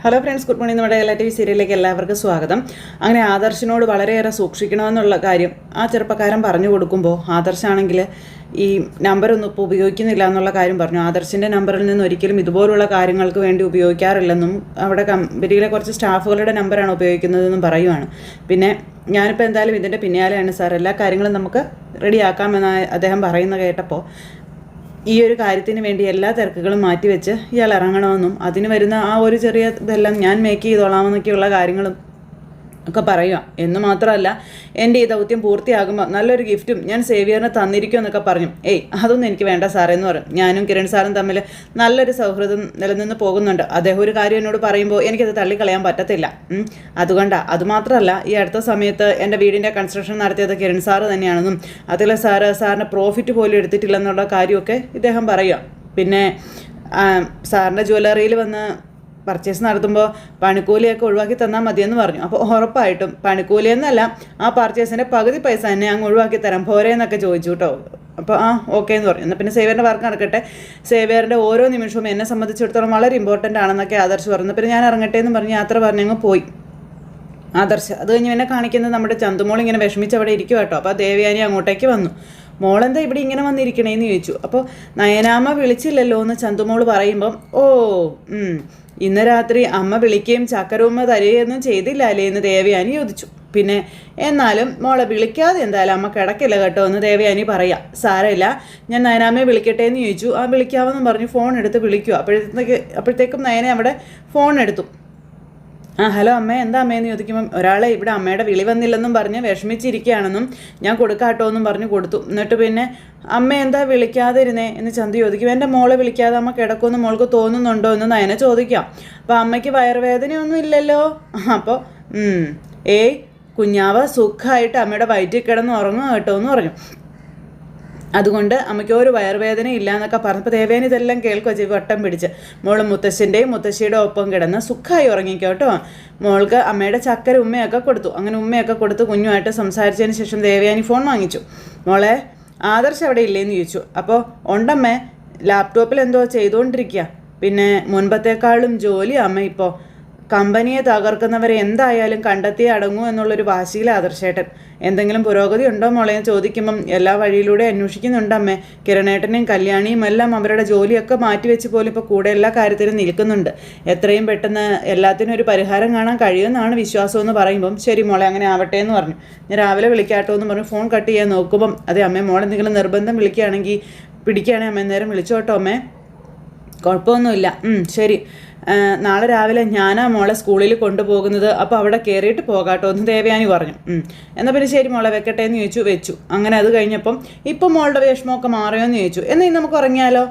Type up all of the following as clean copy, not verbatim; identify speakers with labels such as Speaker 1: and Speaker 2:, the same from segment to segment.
Speaker 1: Hello friends, good morning. നമ്മുടെ എല്ലാ TV സീരിയലിലേക്ക് എല്ലാവർക്കും സ്വാഗതം. അങ്ങനെ ആദർശിനോട് വളരെയേറെ സൂക്ഷിക്കണമെന്നുള്ള കാര്യം ആ ചെറുപ്പക്കാരൻ പറഞ്ഞു കൊടുക്കുമ്പോൾ ആദർശാണെങ്കിൽ ഈ നമ്പറൊന്നും ഇപ്പോൾ ഉപയോഗിക്കുന്നില്ല എന്നുള്ള കാര്യം പറഞ്ഞു. ആദർശിൻ്റെ നമ്പറിൽ നിന്ന് ഒരിക്കലും ഇതുപോലുള്ള കാര്യങ്ങൾക്ക് വേണ്ടി ഉപയോഗിക്കാറില്ലെന്നും അവിടെ കമ്പനിയിലെ കുറച്ച് സ്റ്റാഫുകളുടെ നമ്പറാണ് ഉപയോഗിക്കുന്നതെന്നും പറയുവാണ്. പിന്നെ ഞാനിപ്പോൾ എന്തായാലും ഇതിൻ്റെ പിന്നാലെയാണ് സാർ, എല്ലാ കാര്യങ്ങളും നമുക്ക് റെഡിയാക്കാമെന്ന് അദ്ദേഹം പറയുന്ന കേട്ടപ്പോൾ ഈ ഒരു കാര്യത്തിന് വേണ്ടി എല്ലാ തിരക്കുകളും മാറ്റിവെച്ച് ഇയാൾ ഇറങ്ങണമെന്നും അതിന് വരുന്ന ആ ഒരു ചെറിയ ഇതെല്ലാം ഞാൻ മേക്ക് ചെയ്തോളാമെന്നൊക്കെയുള്ള കാര്യങ്ങളും ഒക്കെ പറയുക എന്ന് മാത്രമല്ല, എൻ്റെ ഈ ദൗത്യം പൂർത്തിയാകുമ്പോൾ നല്ലൊരു ഗിഫ്റ്റും ഞാൻ സേവിയറിന് തന്നിരിക്കും എന്നൊക്കെ പറഞ്ഞു. അതൊന്നും എനിക്ക് വേണ്ട സാറേ എന്ന് പറയും. ഞാനും കിരൺ സാറും തമ്മിൽ നല്ലൊരു സൗഹൃദം നിലനിന്ന് പോകുന്നുണ്ട്. അദ്ദേഹം ഒരു കാര്യം എന്നോട് പറയുമ്പോൾ എനിക്കത് തള്ളിക്കളയാൻ പറ്റത്തില്ല. അതുകൊണ്ടാണ്. അതുമാത്രമല്ല, ഈ അടുത്ത സമയത്ത് എൻ്റെ വീടിൻ്റെ കൺസ്ട്രക്ഷൻ നടത്തിയത് കിരൺ സാറ് തന്നെയാണെന്നും അതിൽ സാറിന് പ്രോഫിറ്റ് പോലും എടുത്തിട്ടില്ലെന്നുള്ള കാര്യമൊക്കെ ഇദ്ദേഹം പറയുക. പിന്നെ സാറിൻ്റെ ജ്വല്ലറിയിൽ വന്ന് പർച്ചേസ് നടത്തുമ്പോൾ പണിക്കൂലിയൊക്കെ ഒഴിവാക്കി തന്നാൽ മതിയെന്ന് പറഞ്ഞു. അപ്പോൾ ഉറപ്പായിട്ടും പണിക്കൂലിയെന്നല്ല, ആ പർച്ചേസിൻ്റെ പകുതി പൈസ തന്നെ അങ്ങ് ഒഴിവാക്കി തരാം പോരെ എന്നൊക്കെ ചോദിച്ചു കേട്ടോ. അപ്പോൾ ഓക്കെ എന്ന് പറഞ്ഞു. എന്നാൽ പിന്നെ സേവിയറിൻ്റെ വർക്ക് നടക്കട്ടെ, സേവിയറിൻ്റെ ഓരോ നിമിഷവും എന്നെ സംബന്ധിച്ചിടത്തോളം വളരെ ഇമ്പോർട്ടൻ്റ് ആണെന്നൊക്കെ ആദർശ് പറഞ്ഞു. പിന്നെ ഞാൻ ഇറങ്ങട്ടെ എന്ന് പറഞ്ഞ് യാത്ര പറഞ്ഞങ്ങ് പോയി ആദർശ്. അത് കഴിഞ്ഞ് എന്നെ കാണിക്കുന്നത് നമ്മുടെ ചന്തുമോൾ ഇങ്ങനെ വിഷമിച്ച് അവിടെ ഇരിക്കും കേട്ടോ. അപ്പോൾ ദേവയാനി അങ്ങോട്ടേക്ക് വന്നു. മോളെന്താ ഇവിടെ ഇങ്ങനെ വന്നിരിക്കണേന്ന് ചോദിച്ചു. അപ്പോൾ നയനാമ്മ വിളിച്ചില്ലല്ലോ എന്ന് ചന്തുമോൾ പറയുമ്പം, ഇന്ന് രാത്രി അമ്മ വിളിക്കുകയും ചക്കരവുമ്മ തരികയൊന്നും ചെയ്തില്ല അല്ലേ എന്ന് ദേവയാനി ചോദിച്ചു. പിന്നെ എന്നാലും മോളെ വിളിക്കാതെ എന്തായാലും അമ്മ കിടക്കില്ല കേട്ടോ എന്ന് ദേവയാനി പറയാം. സാരമില്ല, ഞാൻ നയനാമ്മയെ വിളിക്കട്ടെ എന്ന് ചോദിച്ചു. വിളിക്കാമെന്നും പറഞ്ഞു ഫോൺ എടുത്ത് വിളിക്കുക. അപ്പോഴത്തേക്കും നയനെ അവിടെ ഫോൺ എടുത്തു. ഹലോ അമ്മേ, എന്താ അമ്മയെന്ന് ചോദിക്കുമ്പം ഒരാളെ ഇവിടെ അമ്മയുടെ വിളി വന്നില്ലെന്നും പറഞ്ഞ് വിഷമിച്ചിരിക്കുകയാണെന്നും ഞാൻ കൊടുക്കാട്ടോ എന്നും പറഞ്ഞു കൊടുത്തു. എന്നിട്ട് പിന്നെ അമ്മ എന്താ വിളിക്കാതിരുന്നേ എന്ന് ചന്തു ചോദിക്കും. എൻ്റെ മോളെ വിളിക്കാതെ അമ്മ കിടക്കുമെന്ന് മോൾക്ക് തോന്നുന്നുണ്ടോ എന്ന് നയനെ ചോദിക്കാം. അപ്പോൾ അമ്മയ്ക്ക് വയറുവേദനയൊന്നും ഇല്ലല്ലോ. അപ്പോൾ കുഞ്ഞാവ സുഖമായിട്ട് അമ്മയുടെ വയറ്റിൽ കിടന്ന് ഉറങ്ങുക കേട്ടോ എന്ന് പറഞ്ഞു. അതുകൊണ്ട് അമ്മയ്ക്ക് ഒരു വയറുവേദന ഇല്ല എന്നൊക്കെ പറഞ്ഞപ്പോൾ ദേവേനി ഇതെല്ലാം കേൾക്കുക ചെയ്യും വട്ടം പിടിച്ച്. മോൾ മുത്തശ്ശൻ്റെയും മുത്തശ്ശിയുടെ ഒപ്പം കിടന്ന് സുഖമായി ഉറങ്ങിക്കോട്ടോ. മോൾക്ക് അമ്മയുടെ ചക്കര ഉമ്മയൊക്കെ കൊടുത്തു. അങ്ങനെ ഉമ്മയൊക്കെ കൊടുത്ത് കുഞ്ഞുമായിട്ട് സംസാരിച്ചതിന് ശേഷം ദേവയാനി ഫോൺ വാങ്ങിച്ചു. മോളെ ആദർശ് അവിടെ ഇല്ലേന്ന് ചോദിച്ചു. അപ്പോൾ ഉണ്ടമ്മേ, ലാപ്ടോപ്പിൽ എന്തോ ചെയ്തുകൊണ്ടിരിക്കുക. പിന്നെ മുൻപത്തേക്കാളും ജോലി അമ്മ ഇപ്പോൾ കമ്പനിയെ തകർക്കുന്നവരെ എന്തായാലും കണ്ടെത്തിയേ അടങ്ങൂ എന്നുള്ളൊരു വാശിയിലെ ആദർശേട്ടൻ. എന്തെങ്കിലും പുരോഗതി ഉണ്ടോ മോളെന്ന് ചോദിക്കുമ്പം എല്ലാ വഴിയിലൂടെ അന്വേഷിക്കുന്നുണ്ടമ്മേ. കിരണേട്ടനെയും കല്യാണിയും എല്ലാം അവരുടെ ജോലിയൊക്കെ മാറ്റിവെച്ച് പോലും ഇപ്പോൾ കൂടെ എല്ലാ കാര്യത്തിലും നിൽക്കുന്നുണ്ട്. എത്രയും പെട്ടെന്ന് എല്ലാത്തിനും ഒരു പരിഹാരം കാണാൻ കഴിയുമെന്നാണ് വിശ്വാസമെന്ന് പറയുമ്പം ശരി മോളെ, അങ്ങനെ ആവട്ടെ എന്ന് പറഞ്ഞു. ഞാൻ രാവിലെ വിളിക്കാട്ടോ എന്ന് പറഞ്ഞു ഫോൺ കട്ട് ചെയ്യാൻ നോക്കുമ്പം അതെ അമ്മേ, മോളെന്തെങ്കിലും നിർബന്ധം വിളിക്കുകയാണെങ്കിൽ പിടിക്കുകയാണെങ്കിൽ അമ്മ നേരം വിളിച്ചോട്ടോ അമ്മേ, കുഴപ്പമൊന്നുമില്ല. ശരി, നാളെ രാവിലെ ഞാനാ മോളെ സ്കൂളിൽ കൊണ്ടുപോകുന്നത്. അപ്പോൾ അവിടെ കയറിയിട്ട് പോകാട്ടോ എന്ന് ദേവയാനി പറഞ്ഞു. എന്നാൽ പിന്നെ ശരി മോളെ വെക്കട്ടെ എന്ന് വെച്ചു. അങ്ങനെ അത് കഴിഞ്ഞപ്പം ഇപ്പം മോളുടെ വിഷമമൊക്കെ മാറിയോ എന്ന് ചോദിച്ചു. എന്നാൽ നമുക്ക് ഉറങ്ങിയാലോ?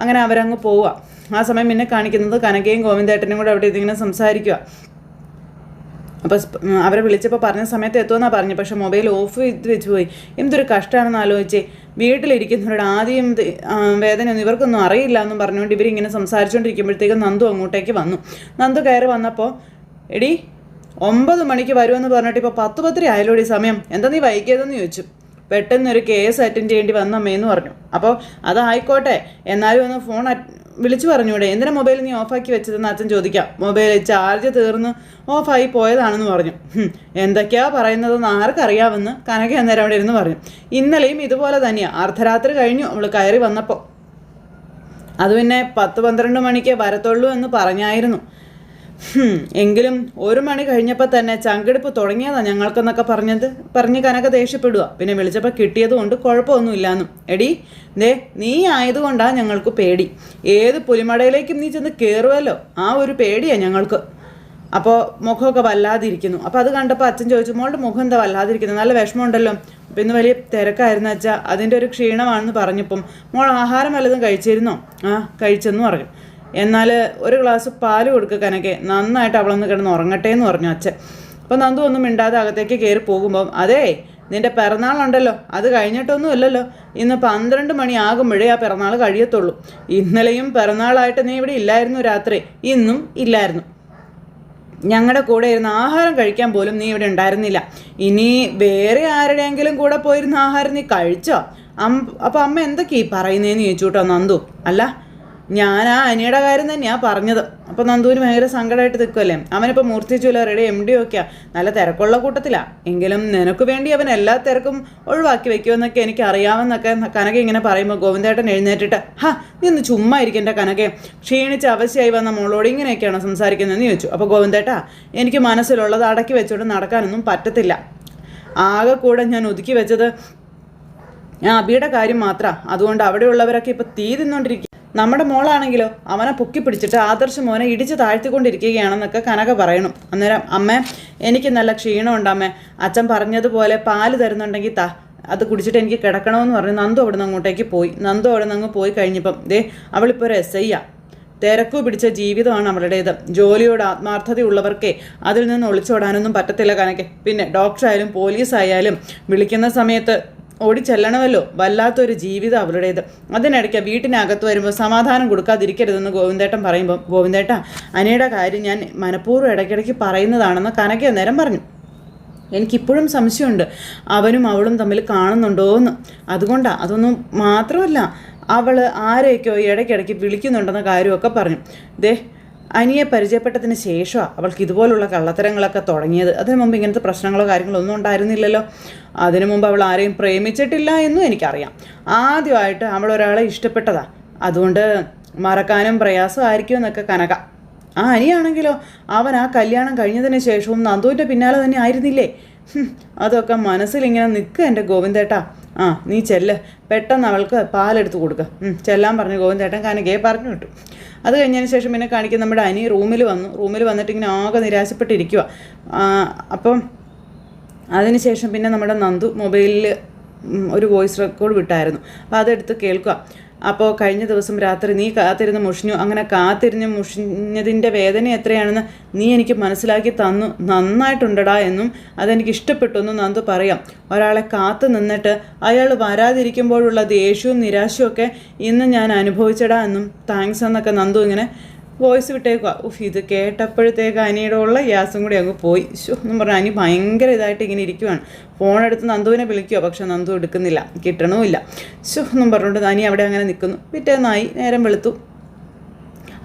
Speaker 1: അങ്ങനെ അവരങ്ങ് പോവുക. ആ സമയം പിന്നെ കാണിക്കുന്നത് കനകയും ഗോവിന്ദേട്ടനും കൂടെ അവിടെ ഇതിങ്ങനെ സംസാരിക്കുക. അപ്പോൾ അവരെ വിളിച്ചപ്പോൾ പറഞ്ഞ സമയത്ത് എത്തുമെന്നാണ് പറഞ്ഞു. പക്ഷേ മൊബൈൽ ഓഫ് ചെയ്ത് വെച്ച് പോയി. എന്തൊരു കഷ്ടമാണെന്ന് ആലോചിച്ചേ. വീട്ടിലിരിക്കുന്നവരുടെ ആദ്യം വേദനയൊന്നും ഇവർക്കൊന്നും അറിയില്ല എന്നും പറഞ്ഞുകൊണ്ട് ഇവരിങ്ങനെ സംസാരിച്ചുകൊണ്ടിരിക്കുമ്പോഴത്തേക്കും നന്ദു അങ്ങോട്ടേക്ക് വന്നു. നന്ദു കയറി വന്നപ്പോൾ, എടി 9 മണിക്ക് വരുമെന്ന് പറഞ്ഞിട്ട് ഇപ്പോൾ 10:10 ആയാലോടി സമയം, എന്താ നീ വൈകിയതെന്ന് ചോദിച്ചു. പെട്ടെന്നൊരു കേസ് അറ്റൻഡ് ചെയ്യേണ്ടി വന്നമ്മയെന്ന് പറഞ്ഞു. അപ്പോൾ അതായിക്കോട്ടെ, എന്നാലും ഒന്ന് ഫോൺ വിളിച്ചു പറഞ്ഞൂടെ, എന്തിനാ മൊബൈൽ നീ ഓഫാക്കി വെച്ചതെന്ന് അച്ഛൻ ചോദിക്കാം. മൊബൈൽ ചാർജ് തീർന്ന് ഓഫായി പോയതാണെന്ന് പറഞ്ഞു. എന്തൊക്കെയാ പറയുന്നതെന്ന് ആർക്കറിയാമെന്ന് കനക അന്നേരം അവിടെ ഇരുന്ന് പറഞ്ഞു. ഇന്നലെയും ഇതുപോലെ തന്നെയാണ്. അർദ്ധരാത്രി കഴിഞ്ഞു അവൾ കയറി വന്നപ്പോൾ. അത് പിന്നെ 10-12 മണിക്ക് വരത്തുള്ളൂ എന്ന് പറഞ്ഞായിരുന്നു. എങ്കിലും 1 മണി കഴിഞ്ഞപ്പോൾ തന്നെ ചങ്കെടുപ്പ് തുടങ്ങിയതാണ് ഞങ്ങൾക്കെന്നൊക്കെ പറഞ്ഞ് കനക ദേഷ്യപ്പെടുക. പിന്നെ വിളിച്ചപ്പോൾ കിട്ടിയത് കൊണ്ട് കുഴപ്പമൊന്നുമില്ലാന്നും. എടി നീ ആയതുകൊണ്ടാണ് ഞങ്ങൾക്ക് പേടി. ഏത് പുലിമടയിലേക്കും നീ ചെന്ന് കയറുമല്ലോ, ആ ഒരു പേടിയാണ് ഞങ്ങൾക്ക്. അപ്പോൾ മുഖമൊക്കെ വല്ലാതിരിക്കുന്നു. അപ്പോൾ അത് കണ്ടപ്പോൾ അച്ഛൻ ചോദിച്ചു, മോളുടെ മുഖം എന്താ വല്ലാതിരിക്കുന്നു, നല്ല വിഷമമുണ്ടല്ലോ. അപ്പോൾ ഇന്ന് വലിയ തിരക്കായിരുന്നു അച്ഛാ, അതിൻ്റെ ഒരു ക്ഷീണമാണെന്ന് പറഞ്ഞപ്പം മോൾ ആഹാരം വല്ലതും കഴിച്ചിരുന്നോ? കഴിച്ചെന്ന് പറഞ്ഞു. എന്നാൽ ഒരു ഗ്ലാസ് പാല് കൊടുക്കുക കനക്കെ, നന്നായിട്ട് അവളൊന്ന് കിടന്ന് ഉറങ്ങട്ടെ എന്ന് പറഞ്ഞു അച്ഛൻ. അപ്പോൾ നന്ദു ഒന്നും മിണ്ടാതെ അകത്തേക്ക് കയറി പോകുമ്പം, അതേ നിൻ്റെ പിറന്നാളുണ്ടല്ലോ, അത് കഴിഞ്ഞിട്ടൊന്നും ഇല്ലല്ലോ, ഇന്ന് 12 മണി ആകുമ്പോഴേ ആ പിറന്നാൾ കഴിയത്തുള്ളൂ. ഇന്നലെയും പിറന്നാളായിട്ട് നീ ഇവിടെ ഇല്ലായിരുന്നു രാത്രി, ഇന്നും ഇല്ലായിരുന്നു. ഞങ്ങളുടെ കൂടെ ഇരുന്ന് ആഹാരം കഴിക്കാൻ പോലും നീ ഇവിടെ ഉണ്ടായിരുന്നില്ല. ഇനി വേറെ ആരുടെയെങ്കിലും കൂടെ പോയിരുന്ന ആഹാരം നീ കഴിച്ചോ? അപ്പോൾ അമ്മ എന്തൊക്കെയാ പറയുന്നതെന്ന് ചോദിച്ചു കേട്ടോ നന്ദു. അല്ല ഞാൻ ആ അനിയുടെ കാര്യം തന്നെയാണ് പറഞ്ഞത്. അപ്പോൾ നന്ദുവിന് ഭയങ്കര സങ്കടമായിട്ട് നിൽക്കുമല്ലേ. അവനിപ്പോൾ മൂർത്തി ജ്വല്ലറിയുടെ MD ഒക്കെയാ, നല്ല തിരക്കുള്ള കൂട്ടത്തിലാണ്. എങ്കിലും നിനക്ക് വേണ്ടി അവൻ എല്ലാ തിരക്കും ഒഴിവാക്കി വെക്കുമെന്നൊക്കെ എനിക്ക് അറിയാമെന്നൊക്കെ കനക ഇങ്ങനെ പറയുമ്പോൾ ഗോവിന്ദേട്ടൻ എഴുന്നേറ്റിട്ട്, നീ ഒന്ന് ചുമ്മാ ഇരിക്കേണ്ട കനകെ, ക്ഷീണിച്ച് അവശയായി വന്ന മോളോട് ഇങ്ങനെയൊക്കെയാണോ സംസാരിക്കുന്നതെന്ന് ചോദിച്ചു. അപ്പോൾ ഗോവിന്ദേട്ടാ, എനിക്ക് മനസ്സിലുള്ളത് അടക്കി വെച്ചോണ്ട് നടക്കാനൊന്നും പറ്റത്തില്ല. ആകെ കൂടെ ഞാൻ ഒതുക്കി വെച്ചത് അബിയുടെ കാര്യം മാത്രമാണ്. അതുകൊണ്ട് അവിടെയുള്ളവരൊക്കെ ഇപ്പോൾ തീ തിന്നുകൊണ്ടിരിക്കുക. നമ്മുടെ മോളാണെങ്കിലോ അവനെ പൊക്കി പിടിച്ചിട്ട് ആദർശ് മോനെ ഇടിച്ച് താഴ്ത്തിക്കൊണ്ടിരിക്കുകയാണെന്നൊക്കെ കനക പറയണം. അന്നേരം അമ്മേ, എനിക്ക് നല്ല ക്ഷീണമുണ്ട് അമ്മേ, അച്ഛൻ പറഞ്ഞതുപോലെ പാല് തരുന്നുണ്ടെങ്കിൽ അത് കുടിച്ചിട്ട് എനിക്ക് കിടക്കണമെന്ന് പറഞ്ഞ് നന്ദു അവിടെ നിന്ന് അങ്ങോട്ടേക്ക് പോയി. നന്ദു അവിടെ നിന്ന് അങ്ങ് പോയി കഴിഞ്ഞപ്പം അവളിപ്പോൾ ഒരു SI-യാ. തിരക്കു പിടിച്ച ജീവിതമാണ് അവളുടേത്. ജോലിയോട് ആത്മാർത്ഥതയുള്ളവർക്കേ അതിൽ നിന്ന് ഒളിച്ചോടാനൊന്നും പറ്റത്തില്ല കനക്കെ. പിന്നെ ഡോക്ടറായാലും പോലീസായാലും വിളിക്കുന്ന സമയത്ത് ഓടിച്ചെല്ലണമല്ലോ. വല്ലാത്തൊരു ജീവിതം അവളുടേത്. അതിനിടയ്ക്ക് വീട്ടിനകത്ത് വരുമ്പോൾ സമാധാനം കൊടുക്കാതിരിക്കരുതെന്ന് ഗോവിന്ദേട്ടൻ പറയുമ്പോൾ, ഗോവിന്ദേട്ട, അനിയുടെ കാര്യം ഞാൻ മനഃപൂർവ്വം ഇടയ്ക്കിടയ്ക്ക് പറയുന്നതാണെന്ന് കനക അന്നേരം പറഞ്ഞു. എനിക്കിപ്പോഴും സംശയമുണ്ട് അവനും അവളും തമ്മിൽ കാണുന്നുണ്ടോയെന്ന്. അതുകൊണ്ടാണ്. അതൊന്നും മാത്രമല്ല, അവൾ ആരെയൊക്കെയോ ഇടയ്ക്കിടയ്ക്ക് വിളിക്കുന്നുണ്ടെന്ന കാര്യമൊക്കെ പറഞ്ഞു. അനിയെ പരിചയപ്പെട്ടതിന് ശേഷമാണ് അവൾക്ക് ഇതുപോലുള്ള കള്ളത്തരങ്ങളൊക്കെ തുടങ്ങിയത്. അതിനു മുമ്പ് ഇങ്ങനത്തെ പ്രശ്നങ്ങളോ കാര്യങ്ങളോ ഒന്നും ഉണ്ടായിരുന്നില്ലല്ലോ. അതിനു മുമ്പ് അവൾ ആരെയും പ്രേമിച്ചിട്ടില്ല എന്നും എനിക്കറിയാം. ആദ്യമായിട്ട് അവൾ ഒരാളെ ഇഷ്ടപ്പെട്ടതാണ്. അതുകൊണ്ട് മറക്കാനും പ്രയാസമായിരിക്കുമെന്നൊക്കെ കനക. അനിയാണെങ്കിലോ അവൻ ആ കല്യാണം കഴിഞ്ഞതിന് ശേഷവും നന്ദുവിൻ്റെ പിന്നാലെ തന്നെ ആയിരുന്നില്ലേ. അതൊക്കെ മനസ്സിലിങ്ങനെ നിൽക്കുക എൻ്റെ ഗോവിന്ദേട്ടാ. നീ ചെല്ല്, പെട്ടെന്ന് അവൾക്ക് പാലെടുത്ത് കൊടുക്കുക. ചെല്ലാൻ പറഞ്ഞു ഗോവിന്ദേട്ടൻ കനകയെ പറഞ്ഞു വിട്ടു. അത് കഴിഞ്ഞതിന് ശേഷം പിന്നെ കാണിക്കുന്ന നമ്മുടെ അനി റൂമിൽ വന്നിട്ട് ഇങ്ങനെ ആകെ നിരാശപ്പെട്ടിരിക്കുക. അപ്പം അതിനുശേഷം പിന്നെ നമ്മുടെ നന്ദു മൊബൈലിൽ ഒരു വോയിസ് റെക്കോർഡ് വിട്ടായിരുന്നു. അപ്പോൾ അതെടുത്ത് കേൾക്കുക. അപ്പോൾ കഴിഞ്ഞ ദിവസം രാത്രി നീ കാത്തിരുന്ന് മുഷിഞ്ഞു. അങ്ങനെ കാത്തിരിഞ്ഞ് മുഷിഞ്ഞതിൻ്റെ വേദന എത്രയാണെന്ന് നീ എനിക്ക് മനസ്സിലാക്കി തന്നു. നന്നായിട്ടുണ്ടടാ എന്നും അതെനിക്ക് ഇഷ്ടപ്പെട്ടു എന്നും നന്ദു പറയാം. ഒരാളെ കാത്തു നിന്നിട്ട് അയാൾ വരാതിരിക്കുമ്പോഴുള്ള ദേഷ്യവും നിരാശയും ഒക്കെ ഇന്ന് ഞാൻ അനുഭവിച്ചടാ എന്നും താങ്ക്സ് എന്നൊക്കെ നന്ദു ഇങ്ങനെ വോയിസ് വിട്ടേക്കുക. ഇത് കേട്ടപ്പോഴത്തേക്ക് അനിയുടെ ഉള്ള ഗ്യാസും കൂടി അങ്ങ് പോയി. എന്നും പറഞ്ഞാൽ അനി ഭയങ്കര ഇതായിട്ട് ഇങ്ങനെ ഇരിക്കുവാണ്. ഫോണെടുത്ത് നന്ദുവിനെ വിളിക്കുക, പക്ഷെ നന്ദു എടുക്കുന്നില്ല, കിട്ടണമില്ല. എന്നും പറഞ്ഞുകൊണ്ട് അനി അവിടെ അങ്ങനെ നിൽക്കുന്നു. പിറ്റേന്നായി നേരം വെളുത്തു.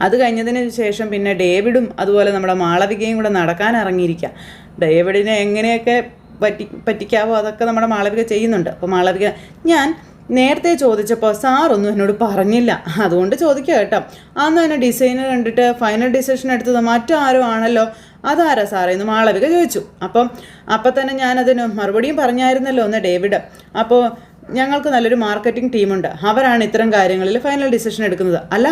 Speaker 1: അത് കഴിഞ്ഞതിന് ശേഷം പിന്നെ ഡേവിഡും അതുപോലെ നമ്മുടെ മാളവികയും കൂടെ നടക്കാൻ ഇറങ്ങിയിരിക്കുക. ഡേവിഡിനെ എങ്ങനെയൊക്കെ പറ്റിക്കാവോ അതൊക്കെ നമ്മുടെ മാളവിക ചെയ്യുന്നുണ്ട്. അപ്പോൾ മാളവിക, ഞാൻ നേരത്തെ ചോദിച്ചപ്പോൾ സാറൊന്നും എന്നോട് പറഞ്ഞില്ല, അതുകൊണ്ട് ചോദിക്കുക കേട്ടോ. അന്ന് തന്നെ ഡിസൈനർ കണ്ടിട്ട് ഫൈനൽ ഡിസിഷൻ എടുത്തത് മറ്റാരോ ആണല്ലോ, അതാരാ സാറേ എന്ന് മാളവിക ചോദിച്ചു. അപ്പം തന്നെ ഞാനതിന് മറുപടിയും പറഞ്ഞായിരുന്നല്ലോ എന്ന് ഡേവിഡ്. അപ്പോൾ ഞങ്ങൾക്ക് നല്ലൊരു മാർക്കറ്റിംഗ് ടീമുണ്ട്, അവരാണ് ഇത്തരം കാര്യങ്ങളിൽ ഫൈനൽ ഡിസിഷൻ എടുക്കുന്നത്. അല്ല,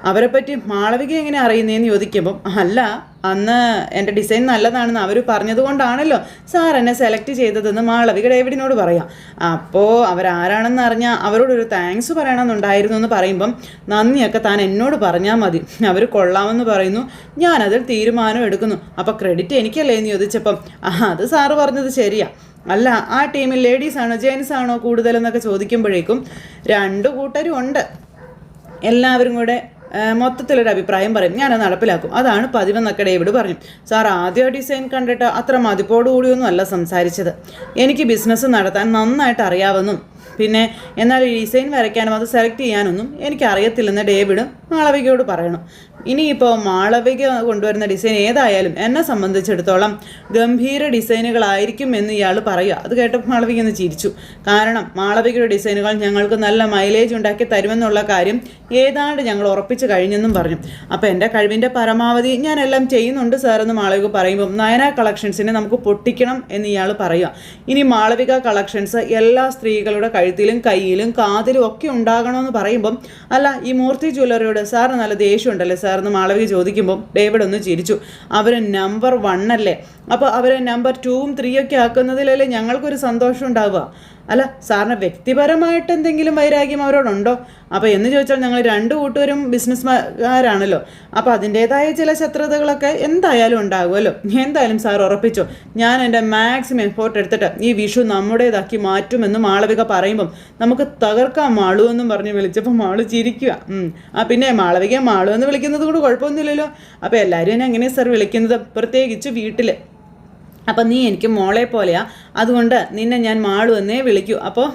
Speaker 1: അവരെപ്പറ്റി മാളവിക എങ്ങനെ അറിയുന്നതെന്ന് ചോദിക്കുമ്പം, അല്ല, അന്ന് എൻ്റെ ഡിസൈൻ നല്ലതാണെന്ന് അവർ പറഞ്ഞതുകൊണ്ടാണല്ലോ സാർ എന്നെ സെലക്ട് ചെയ്തതെന്ന് മാളവിക ഡേവിഡിനോട് പറയാം. അപ്പോൾ അവരാരാണെന്ന് അറിഞ്ഞാൽ അവരോടൊരു താങ്ക്സ് പറയണമെന്നുണ്ടായിരുന്നു എന്ന് പറയുമ്പം, നന്ദിയൊക്കെ താൻ എന്നോട് പറഞ്ഞാൽ മതി, അവർ കൊള്ളാമെന്ന് പറയുന്നു, ഞാനതിൽ തീരുമാനം എടുക്കുന്നു, അപ്പോൾ ക്രെഡിറ്റ് എനിക്കല്ലേ എന്ന് ചോദിച്ചപ്പം, അത് സാറ് പറഞ്ഞത് ശരിയാ. അല്ല, ആ ടീമിൽ ലേഡീസാണോ ജെൻസാണോ കൂടുതലെന്നൊക്കെ ചോദിക്കുമ്പോഴേക്കും രണ്ടു കൂട്ടരും ഉണ്ട്. എല്ലാവരും കൂടെ മൊത്തത്തിലൊരു അഭിപ്രായം പറയും, ഞാനത് നടപ്പിലാക്കും, അതാണ് പതിവെന്നൊക്കെ ഡേവിഡ് പറഞ്ഞു. സാർ ആദ്യം ഡിസൈൻ കണ്ടിട്ട് അത്ര മതിപ്പോടുകൂടിയൊന്നും അല്ല സംസാരിച്ചത്. എനിക്ക് ബിസിനസ് നടത്താൻ നന്നായിട്ട് അറിയാമെന്നും പിന്നെ എന്നാൽ ഈ ഡിസൈൻ വരയ്ക്കാനും അത് സെലക്ട് ചെയ്യാനൊന്നും എനിക്കറിയത്തില്ലെന്ന് ഡേവിഡ് മാളവികയോട് പറയണം. ഇനിയിപ്പോൾ മാളവിക കൊണ്ടുവരുന്ന ഡിസൈൻ ഏതായാലും എന്നെ സംബന്ധിച്ചിടത്തോളം ഗംഭീര ഡിസൈനുകളായിരിക്കും എന്ന് ഇയാൾ പറയുക. അത് കേട്ടപ്പോൾ മാളവിക ഒന്ന് ചിരിച്ചു. കാരണം മാളവികയുടെ ഡിസൈനുകൾ ഞങ്ങൾക്ക് നല്ല മൈലേജ് ഉണ്ടാക്കി തരുമെന്നുള്ള കാര്യം ഏതാണ്ട് ഞങ്ങൾ ഉറപ്പിച്ച് കഴിഞ്ഞെന്നും പറഞ്ഞു. അപ്പോൾ എൻ്റെ കഴിവിൻ്റെ പരമാവധി ഞാനെല്ലാം ചെയ്യുന്നുണ്ട് സാർ എന്ന് മാളവിക പറയുമ്പം, നയന കളക്ഷൻസിനെ നമുക്ക് പൊട്ടിക്കണം എന്ന് ഇയാൾ പറയുക. ഇനി മാളവിക കളക്ഷൻസ് എല്ലാ സ്ത്രീകളുടെ കഴുത്തിലും കയ്യിലും കാതിലും ഒക്കെ ഉണ്ടാകണമെന്ന് പറയുമ്പം, അല്ല, ഈ മൂർത്തി ജ്വല്ലറിയോട് സാറിന് നല്ല ദേഷ്യമുണ്ടല്ലേ സാറെന്ന് മാളവിക ചോദിക്കുമ്പം ഡേവിഡ് ഒന്ന് ചിരിച്ചു. അവർ നമ്പർ 1 അല്ലേ, അപ്പോൾ അവരെ നമ്പർ 2ഉം 3 ഒക്കെ ആക്കുന്നതിലല്ലേ ഞങ്ങൾക്കൊരു സന്തോഷം ഉണ്ടാവുക. അല്ല, സാറിന് വ്യക്തിപരമായിട്ട് എന്തെങ്കിലും വൈരാഗ്യം അവരോടുണ്ടോ? അപ്പോൾ എന്ന് ചോദിച്ചാൽ ഞങ്ങൾ രണ്ടു കൂട്ടരും ബിസിനസ്സുകാരാണല്ലോ, അപ്പോൾ അതിൻ്റേതായ ചില ശത്രുതകളൊക്കെ എന്തായാലും ഉണ്ടാകുമല്ലോ. എന്തായാലും സാർ ഉറപ്പിച്ചോ, ഞാൻ എൻ്റെ മാക്സിമം എഫോർട്ട് എടുത്തിട്ട് ഈ വിഷു നമ്മുടേതാക്കി മാറ്റുമെന്ന് മാളവിക പറയുമ്പം, നമുക്ക് തകർക്കാം മാളു എന്നും പറഞ്ഞ് വിളിച്ചപ്പോൾ മാളു ചിരിക്കുക. പിന്നെ മാളവിക മാളു എന്ന് വിളിക്കുന്നത് കൊണ്ട് കുഴപ്പമൊന്നുമില്ലല്ലോ. അപ്പോൾ എല്ലാവരും എന്നെ എങ്ങനെയാണ് സാർ വിളിക്കുന്നത്, പ്രത്യേകിച്ച് വീട്ടിൽ. അപ്പം നീ എനിക്ക് മോളെ പോലെയാ, അതുകൊണ്ട് നിന്നെ ഞാൻ മാളു എന്നേ വിളിക്കൂ. അപ്പോൾ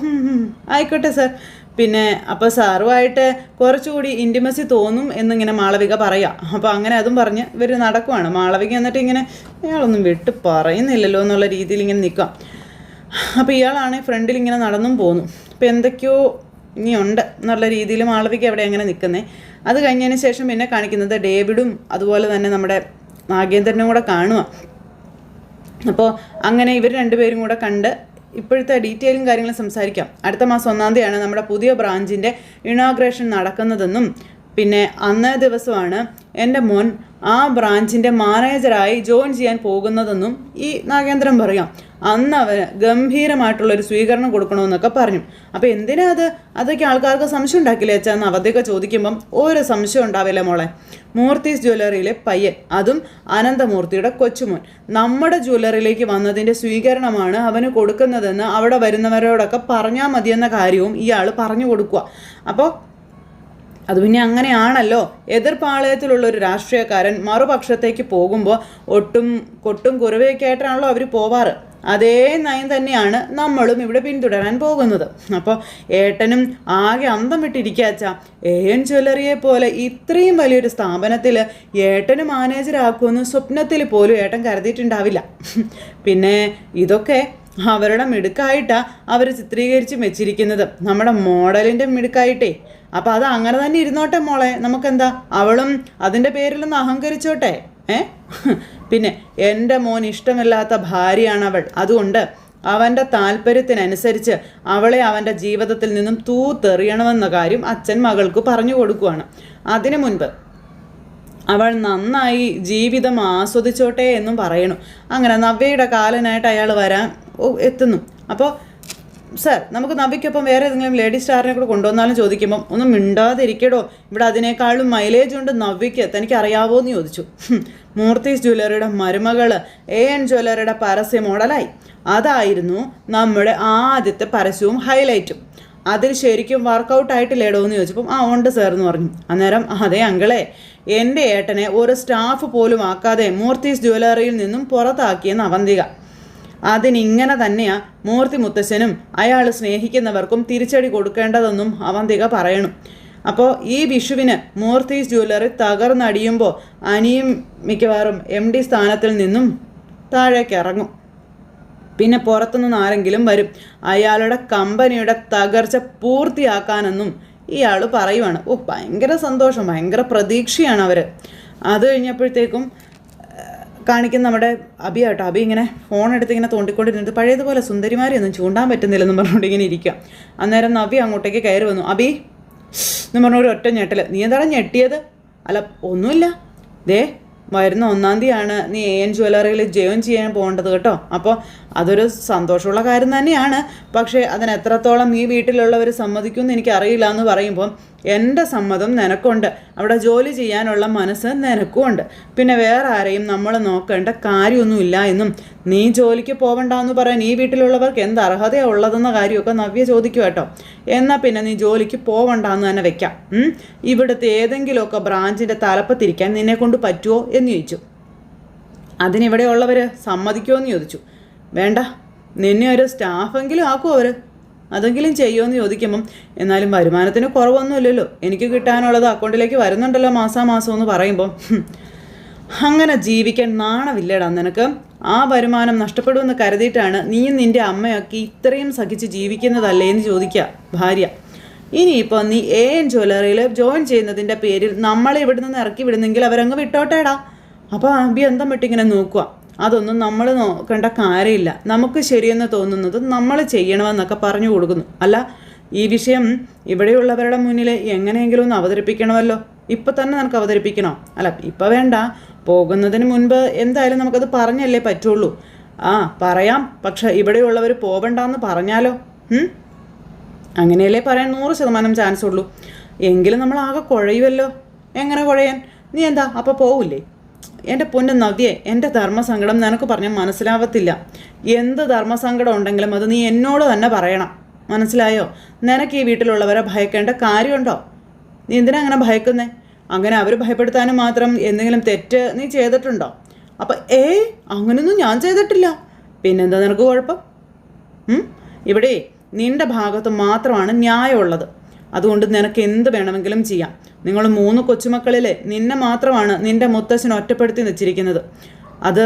Speaker 1: ആയിക്കോട്ടെ സാർ. പിന്നെ അപ്പോൾ സാറുമായിട്ട് കുറച്ചുകൂടി ഇൻറ്റിമസി തോന്നും എന്നിങ്ങനെ മാളവിക പറയാം. അപ്പോൾ അങ്ങനെ അതും പറഞ്ഞ് ഇവർ നടക്കുവാണ്. മാളവിക എന്നിട്ട് ഇങ്ങനെ ഇയാളൊന്നും വിട്ട് പറയുന്നില്ലല്ലോ എന്നുള്ള രീതിയിൽ ഇങ്ങനെ നിൽക്കാം. അപ്പോൾ ഇയാളാണെങ്കിൽ ഫ്രണ്ടിൽ ഇങ്ങനെ നടന്നും പോന്നു. അപ്പോൾ എന്തൊക്കെയോ ഇനിയുണ്ട് എന്നുള്ള രീതിയിൽ മാളവിക അവിടെ അങ്ങനെ നിൽക്കുന്നത്. അത് കഴിഞ്ഞതിന് ശേഷം പിന്നെ കാണിക്കുന്നത് ഡേവിഡും അതുപോലെ തന്നെ നമ്മുടെ നാഗേന്ദ്രനും കൂടെ കാണുക. അപ്പോൾ അങ്ങനെ ഇവർ രണ്ടുപേരും കൂടെ കണ്ട് ഇപ്പോഴത്തെ ഡീറ്റെയിലും കാര്യങ്ങളും സംസാരിക്കാം. അടുത്ത മാസം 1-ാം തീയതിയാണ് നമ്മുടെ പുതിയ ബ്രാഞ്ചിൻ്റെ ഇനോഗ്രേഷൻ നടക്കുന്നതെന്നും പിന്നെ അന്നേ ദിവസമാണ് എൻ്റെ മോൻ ആ ബ്രാഞ്ചിൻ്റെ മാനേജറായി ജോയിൻ ചെയ്യാൻ പോകുന്നതെന്നും ഈ നാഗേന്ദ്രൻ പറയാം. അന്ന് അവന് ഗംഭീരമായിട്ടുള്ളൊരു സ്വീകരണം കൊടുക്കണമെന്നൊക്കെ പറഞ്ഞു. അപ്പോൾ എന്തിനാ അതൊക്കെ ആൾക്കാർക്ക് സംശയം ഉണ്ടാക്കില്ലേ അച്ഛാ എന്ന് അവധിയൊക്കെ ചോദിക്കുമ്പം ഒരു സംശയം ഉണ്ടാവില്ല മോളെ. മൂർത്തീസ് ജ്വല്ലറിയിലെ പയ്യൻ, അതും അനന്തമൂർത്തിയുടെ കൊച്ചുമോൻ, നമ്മുടെ ജ്വല്ലറിയിലേക്ക് വന്നതിൻ്റെ സ്വീകരണമാണ് അവന് കൊടുക്കുന്നതെന്ന് അവിടെ വരുന്നവരോടൊക്കെ പറഞ്ഞാൽ മതിയെന്ന കാര്യവും ഇയാൾ പറഞ്ഞു കൊടുക്കുക. അപ്പോൾ അത് പിന്നെ അങ്ങനെയാണല്ലോ. എതിർപാളയത്തിലുള്ളൊരു രാഷ്ട്രീയക്കാരൻ മറുപക്ഷത്തേക്ക് പോകുമ്പോൾ കൊട്ടും കുറുവയൊക്കെ ആയിട്ടാണല്ലോ അവർ പോവാറ്. അതേ നയം തന്നെയാണ് നമ്മളും ഇവിടെ പിന്തുടരാൻ പോകുന്നത്. അപ്പോൾ ഏട്ടനും ആകെ അന്തം വിട്ടിരിക്കാച്ചാ. AN ജ്വല്ലറിയെ പോലെ ഇത്രയും വലിയൊരു സ്ഥാപനത്തിൽ ഏട്ടന് മാനേജരാക്കുമെന്ന് സ്വപ്നത്തിൽ പോലും ഏട്ടൻ കരുതിയിട്ടുണ്ടാവില്ല. പിന്നെ ഇതൊക്കെ അവരുടെ മിടുക്കായിട്ടാണ് അവർ ചിത്രീകരിച്ച് വെച്ചിരിക്കുന്നത്, നമ്മുടെ മോഡലിൻ്റെ മിടുക്കായിട്ടേ. അപ്പോൾ അത് അങ്ങനെ തന്നെ ഇരുന്നോട്ടെ മോളെ, നമുക്കെന്താ, അവളും അതിൻ്റെ പേരിലൊന്ന് അഹങ്കരിച്ചോട്ടെ. പിന്നെ എൻ്റെ മോൻ ഇഷ്ടമില്ലാത്ത ഭാര്യയാണ് അവൾ. അതുകൊണ്ട് അവൻ്റെ താല്പര്യത്തിനനുസരിച്ച് അവളെ അവൻ്റെ ജീവിതത്തിൽ നിന്നും തൂത്തെറിയണമെന്ന കാര്യം അച്ഛൻ മകൾക്ക് പറഞ്ഞു കൊടുക്കുകയാണ്. അതിനു മുൻപ് അവൾ നന്നായി ജീവിതം ആസ്വദിച്ചോട്ടെ എന്നും പറയണു. അങ്ങനെ നവ്യയുടെ കാലനായിട്ട് അയാൾ വരാൻ എത്തുന്നു. അപ്പോൾ സർ, നമുക്ക് നവ്യയ്ക്കൊപ്പം വേറെ ഏതെങ്കിലും ലേഡി സ്റ്റാറിനെ കൂടെ കൊണ്ടുവന്നാലും ചോദിക്കുമ്പം ഒന്നും മിണ്ടാതിരിക്കടോ, ഇവിടെ അതിനേക്കാളും മൈലേജ് ഉണ്ട് നവ്യയ്ക്ക്, തനിക്ക് അറിയാവോ എന്ന് ചോദിച്ചു. മൂർത്തീസ് ജ്വല്ലറിയുടെ മരുമകൾ AN ജ്വല്ലറിയുടെ പരസ്യ മോഡലായി. അതായിരുന്നു നമ്മുടെ ആദ്യത്തെ പരസ്യവും ഹൈലൈറ്റും. അതിൽ ശരിക്കും വർക്കൗട്ട് ആയിട്ടില്ലേടോ എന്ന് ചോദിച്ചപ്പം ഉണ്ട് സാർ എന്ന് പറഞ്ഞു. അന്നേരം അതേ അങ്കിളെ, എൻ്റെ ഏട്ടനെ ഒരു സ്റ്റാഫ് പോലും ആക്കാതെ മൂർത്തീസ് ജ്വല്ലറിയിൽ നിന്നും പുറത്താക്കിയെന്ന് അവന്തിക. അതിനിങ്ങനെ തന്നെയാ മൂർത്തി മുത്തശ്ശനും അയാൾ സ്നേഹിക്കുന്നവർക്കും തിരിച്ചടി കൊടുക്കേണ്ടതെന്നും അവന്തിക പറയണു. അപ്പോൾ ഈ വിഷുവിന് മൂർത്തീസ് ജ്വല്ലറി തകർന്നടിയുമ്പോൾ അനിയും മിക്കവാറും MD സ്ഥാനത്തിൽ നിന്നും താഴേക്ക് ഇറങ്ങും. പിന്നെ പുറത്തുനിന്ന് ആരെങ്കിലും വരും അയാളുടെ കമ്പനിയുടെ തകർച്ച പൂർത്തിയാക്കാനെന്നും ഇയാൾ പറയുവാണ്. ഭയങ്കര സന്തോഷം, ഭയങ്കര പ്രതീക്ഷയാണ് അവർ. അത് കഴിഞ്ഞപ്പോഴത്തേക്കും കാണിക്കുന്ന നമ്മുടെ അബി ആട്ടോ. അബി ഇങ്ങനെ ഫോൺ എടുത്ത് ഇങ്ങനെ തോണ്ടിക്കൊണ്ടിരുന്നിട്ട് പഴയതുപോലെ സുന്ദരിമാരെയൊന്നും ചൂണ്ടാൻ പറ്റുന്നില്ലെന്നും പറഞ്ഞുകൊണ്ട് ഇങ്ങനെ ഇരിക്കുക. അന്നേരം നവ്യ അങ്ങോട്ടേക്ക് കയറി വന്നു. അബി എന്ന് പറഞ്ഞ ഒരു ഒറ്റ ഞെട്ടൽ. നീ എന്താണ് ഞെട്ടിയത്? അല്ല ഒന്നുമില്ല, ദേ വരുന്ന 1-ാം തീയതിയാണ് നീ AN ജ്വല്ലറിയിൽ ജോയിൻ ചെയ്യാൻ പോകേണ്ടത് കേട്ടോ. അപ്പോൾ അതൊരു സന്തോഷമുള്ള കാര്യം തന്നെയാണ്. പക്ഷേ അതിന് എത്രത്തോളം ഈ വീട്ടിലുള്ളവർ സമ്മതിക്കുമെന്ന് എനിക്കറിയില്ല എന്ന് പറയുമ്പോൾ എൻ്റെ സമ്മതം നിനക്കുണ്ട്, അവിടെ ജോലി ചെയ്യാനുള്ള മനസ്സ് നിനക്കുമുണ്ട്. പിന്നെ വേറെ ആരെയും നമ്മൾ നോക്കേണ്ട കാര്യമൊന്നുമില്ല എന്നും നീ ജോലിക്ക് പോകണ്ടെന്ന് പറയാൻ ഈ വീട്ടിലുള്ളവർക്ക് എന്ത് അർഹതയാണ് ഉള്ളതെന്ന കാര്യമൊക്കെ നവ്യ ചോദിക്കും കേട്ടോ. എന്നാൽ പിന്നെ നീ ജോലിക്ക് പോകണ്ടെന്ന് തന്നെ വെക്കാം. ഇവിടുത്തെ ഏതെങ്കിലുമൊക്കെ ബ്രാഞ്ചിൻ്റെ തലപ്പത്തിരിക്കാൻ നിന്നെ കൊണ്ട് പറ്റുമോ എന്ന് ചോദിച്ചു. അതിനിവിടെയുള്ളവർ സമ്മതിക്കുമോ എന്ന് ചോദിച്ചു. വേണ്ട, നിന്നെ ഒരു സ്റ്റാഫെങ്കിലും ആക്കുമോ അവർ, അതെങ്കിലും ചെയ്യുമെന്ന് ചോദിക്കുമ്പം എന്നാലും വരുമാനത്തിന് കുറവൊന്നുമില്ലല്ലോ, എനിക്ക് കിട്ടാനുള്ളത് അക്കൗണ്ടിലേക്ക് വരുന്നുണ്ടല്ലോ മാസാമാസം എന്ന് പറയുമ്പം അങ്ങനെ ജീവിക്കാൻ നാണമില്ലടാ നിനക്ക്. ആ വരുമാനം നഷ്ടപ്പെടുമെന്ന് കരുതിയിട്ടാണ് നീയും നിൻ്റെ അമ്മയൊക്കെ ഇത്രയും സഹിച്ച് ജീവിക്കുന്നതല്ലേ എന്ന് ചോദിക്കുക ഭാര്യ. ഇനിയിപ്പോൾ നീ AN ജ്വല്ലറിയിൽ ജോയിൻ ചെയ്യുന്നതിൻ്റെ പേരിൽ നമ്മളെ ഇവിടെ നിന്ന് ഇറക്കി വിടുന്നെങ്കിൽ അവരങ്ങ് വിട്ടോട്ടേടാ. അപ്പോൾ അബി അന്തം വിട്ടിങ്ങനെ നോക്കുക. അതൊന്നും നമ്മൾ നോക്കേണ്ട കാര്യമില്ല, നമുക്ക് ശരിയെന്ന് തോന്നുന്നത് നമ്മൾ ചെയ്യണമെന്നൊക്കെ പറഞ്ഞു കൊടുക്കുന്നു. അല്ല, ഈ വിഷയം ഇവിടെയുള്ളവരുടെ മുന്നിൽ എങ്ങനെയെങ്കിലും ഒന്ന് അവതരിപ്പിക്കണമല്ലോ. ഇപ്പം തന്നെ നമുക്ക് അവതരിപ്പിക്കണോ? അല്ല, ഇപ്പം വേണ്ട, പോകുന്നതിന് മുൻപ് എന്തായാലും നമുക്കത് പറഞ്ഞല്ലേ പറ്റുള്ളൂ. പറയാം, പക്ഷെ ഇവിടെയുള്ളവർ പോകണ്ടെന്ന് പറഞ്ഞാലോ? അങ്ങനെയല്ലേ പറയാൻ 100% ചാൻസ് ഉള്ളൂ. എങ്കിലും നമ്മൾ ആകെ കുഴയുമല്ലോ. എങ്ങനെ കുഴയാൻ? നീ എന്താ അപ്പോൾ പോവില്ലേ? എൻ്റെ പൊന്നു നവ്യേ, എൻ്റെ ധർമ്മസങ്കടം നിനക്ക് പറഞ്ഞാൽ മനസ്സിലാവത്തില്ല. എന്ത് ധർമ്മസങ്കടം ഉണ്ടെങ്കിലും അത് നീ എന്നോട് തന്നെ പറയണം, മനസ്സിലായോ? നിനക്ക് ഈ വീട്ടിലുള്ളവരെ ഭയക്കേണ്ട കാര്യമുണ്ടോ? നീ എന്തിനാ അങ്ങനെ ഭയക്കുന്നേ? അങ്ങനെ അവർ ഭയപ്പെടുത്താനും മാത്രം എന്തെങ്കിലും തെറ്റ് നീ ചെയ്തിട്ടുണ്ടോ? അപ്പം അങ്ങനെയൊന്നും ഞാൻ ചെയ്തിട്ടില്ല. പിന്നെന്താ നിനക്ക് കുഴപ്പം? ഇവിടെ നിൻ്റെ ഭാഗത്ത് മാത്രമാണ് ന്യായമുള്ളത്. അതുകൊണ്ട് നിനക്ക് എന്ത് വേണമെങ്കിലും ചെയ്യാം. നിങ്ങൾ 3 കൊച്ചുമക്കളിലെ നിന്നെ മാത്രമാണ് നിൻ്റെ മുത്തശ്ശൻ ഒറ്റപ്പെടുത്തി വെച്ചിരിക്കുന്നത്. അത്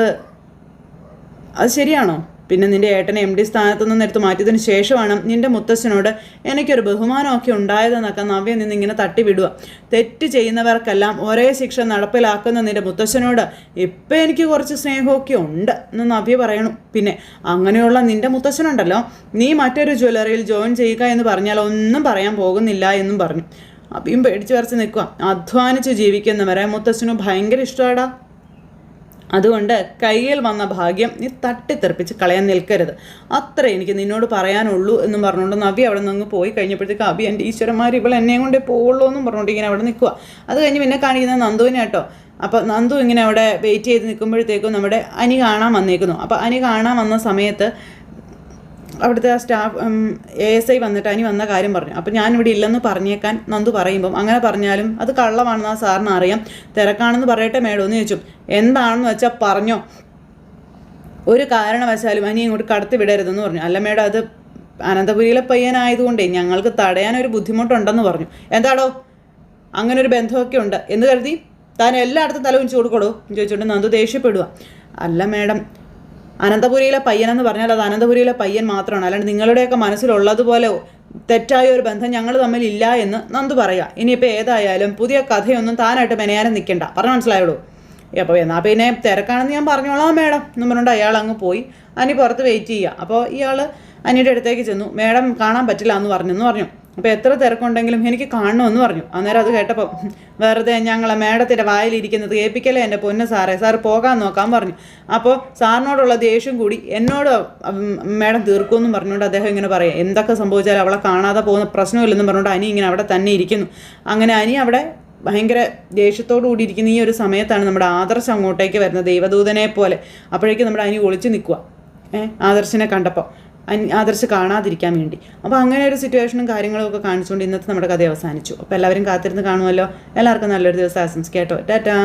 Speaker 1: ശരിയാണോ? പിന്നെ നിൻ്റെ ഏട്ടനെ MD സ്ഥാനത്തു നിന്ന് എടുത്ത് മാറ്റിയതിന് ശേഷമാണ് നിൻ്റെ മുത്തശ്ശനോട് എനിക്കൊരു ബഹുമാനമൊക്കെ ഉണ്ടായതെന്നൊക്കെ നവ്യ നിന്നിങ്ങനെ തട്ടിവിടുക. തെറ്റ് ചെയ്യുന്നവർക്കെല്ലാം ഒരേ ശിക്ഷ നടപ്പിലാക്കുന്ന നിൻ്റെ മുത്തശ്ശനോട് ഇപ്പം എനിക്ക് കുറച്ച് സ്നേഹമൊക്കെ ഉണ്ട് എന്ന് നവ്യ പറയണു. പിന്നെ അങ്ങനെയുള്ള നിൻ്റെ മുത്തശ്ശനുണ്ടല്ലോ, നീ മറ്റൊരു ജ്വല്ലറിയിൽ ജോയിൻ ചെയ്യുക എന്ന് പറഞ്ഞാൽ ഒന്നും പറയാൻ പോകുന്നില്ല എന്നും പറഞ്ഞു. അഭിയും പേടിച്ച് വരച്ച് നിൽക്കുക. അധ്വാനിച്ച് ജീവിക്കുന്നവരെ മുത്തശ്ശനു ഭയങ്കര ഇഷ്ടമാടാ. അതുകൊണ്ട് കയ്യിൽ വന്ന ഭാഗ്യം നീ തട്ടിത്തെറിപ്പിച്ച് കളയാൻ നിൽക്കരുത്. അത്ര എനിക്ക് നിന്നോട് പറയാനുള്ളൂ എന്നും പറഞ്ഞുകൊണ്ട് നവ്യ അവിടെ നിന്ന് പോയി കഴിഞ്ഞപ്പോഴത്തേക്ക് അഭി എൻ്റെ ഈശ്വരന്മാർ ഇവൾ എന്നെയും കൊണ്ടേ പോവുള്ളൂ എന്നും പറഞ്ഞുകൊണ്ട് ഇങ്ങനെ അവിടെ നിൽക്കുക. അത് കഴിഞ്ഞ് പിന്നെ കാണിക്കുന്നത് നന്ദുവിനെ കേട്ടോ. അപ്പോൾ നന്ദു ഇങ്ങനെ അവിടെ വെയിറ്റ് ചെയ്ത് നിൽക്കുമ്പോഴത്തേക്കും നമ്മുടെ അനി കാണാൻ വന്നേക്കുന്നു. അപ്പോൾ അനി കാണാൻ വന്ന സമയത്ത് അവിടുത്തെ സ്റ്റാഫ് ASI വന്നിട്ട് അനി വന്ന കാര്യം പറഞ്ഞു. അപ്പോൾ ഞാനിവിടെ ഇല്ലെന്ന് പറഞ്ഞേക്കാൻ നന്ദു പറയുമ്പം അങ്ങനെ പറഞ്ഞാലും അത് കള്ളമാണെന്ന് ആ സാറിന് അറിയാം. തിരക്കാണെന്ന് പറയട്ടെ മേഡം എന്ന് ചോദിച്ചു. എന്താണെന്ന് വെച്ചാൽ പറഞ്ഞോ, ഒരു കാരണവശാലും അനി ഇങ്ങോട്ട് കടത്തി വിടരുതെന്ന് പറഞ്ഞു. അല്ല മേഡം, അത് അനന്തപുരിയിലെ പയ്യനായതുകൊണ്ടേ ഞങ്ങൾക്ക് തടയാനൊരു ബുദ്ധിമുട്ടുണ്ടെന്ന് പറഞ്ഞു. എന്താടോ അങ്ങനെ ഒരു ബന്ധമൊക്കെ ഉണ്ട് എന്ന് കരുതി താൻ എല്ലായിടത്തും തല ഉഞ്ചു കൊടുക്കടോ എന്ന് ചോദിച്ചുകൊണ്ട് നന്ദു ദേഷ്യപ്പെടുക. അല്ല മേഡം, അനന്തപുരിയിലെ പയ്യനെന്ന് പറഞ്ഞാൽ അത് അനന്തപുരിയിലെ പയ്യൻ മാത്രമാണ്, അല്ലാണ്ട് നിങ്ങളുടെയൊക്കെ മനസ്സിലുള്ളതുപോലെ തെറ്റായ ഒരു ബന്ധം ഞങ്ങൾ തമ്മിലില്ല എന്ന് നന്ദു പറയുക. ഇനിയിപ്പോൾ ഏതായാലും പുതിയ കഥയൊന്നും താനായിട്ട് മെനയാനും നിൽക്കണ്ട, പറഞ്ഞു മനസ്സിലായുള്ളൂ. അപ്പോൾ എന്നാൽ പിന്നെ തിരക്കാണെന്ന് ഞാൻ പറഞ്ഞോളാം മേഡം എന്ന് പറഞ്ഞുകൊണ്ട് അയാൾ അങ്ങ് പോയി. അനി പുറത്ത് വെയിറ്റ് ചെയ്യുക. അപ്പോൾ ഇയാൾ അനിയുടെ അടുത്തേക്ക് ചെന്നു. മേഡം കാണാൻ പറ്റില്ല എന്ന് പറഞ്ഞു. അപ്പോൾ എത്ര തിരക്കുണ്ടെങ്കിലും എനിക്ക് കാണണമെന്ന് പറഞ്ഞു. അന്നേരം അത് കേട്ടപ്പോൾ വെറുതെ ഞങ്ങളെ മേഡത്തിൻ്റെ വായിലിരിക്കുന്നത് കേൾപ്പിക്കല്ലേ എൻ്റെ പൊന്ന് സാറേ, സാറ് പോകാൻ നോക്കാൻ പറഞ്ഞു. അപ്പോൾ സാറിനോടുള്ള ദേഷ്യം കൂടി എന്നോട് മേഡം തീർക്കുമെന്നും പറഞ്ഞുകൊണ്ട് അദ്ദേഹം ഇങ്ങനെ പറയാം. എന്തൊക്കെ സംഭവിച്ചാലും അവളെ കാണാതെ പോകുന്ന പ്രശ്നമില്ലെന്നും പറഞ്ഞുകൊണ്ട് അനി ഇങ്ങനെ അവിടെ തന്നെ ഇരിക്കുന്നു. അങ്ങനെ അനി അവിടെ ഭയങ്കര ദേഷ്യത്തോടു കൂടി ഇരിക്കുന്ന ഈ ഒരു സമയത്താണ് നമ്മുടെ ആദർശ് അങ്ങോട്ടേക്ക് വരുന്നത്, ദൈവദൂതനെ പോലെ. അപ്പോഴേക്കും നമ്മുടെ അനി ഒളിച്ച് നിൽക്കുക ആദർശിനെ കണ്ടപ്പോൾ, ആദർശ് കാണാതിരിക്കാൻ വേണ്ടി. അപ്പോൾ അങ്ങനെ ഒരു സിറ്റുവേഷനും കാര്യങ്ങളും ഒക്കെ കാണിച്ചുകൊണ്ട് ഇന്നത്തെ നമ്മുടെ കഥ അവസാനിച്ചു. അപ്പോൾ എല്ലാവരും കാത്തിരുന്ന് കാണുമല്ലോ. എല്ലാവർക്കും നല്ലൊരു ദിവസം ആശംസിക്കാം കേട്ടോ. ടാറ്റാ.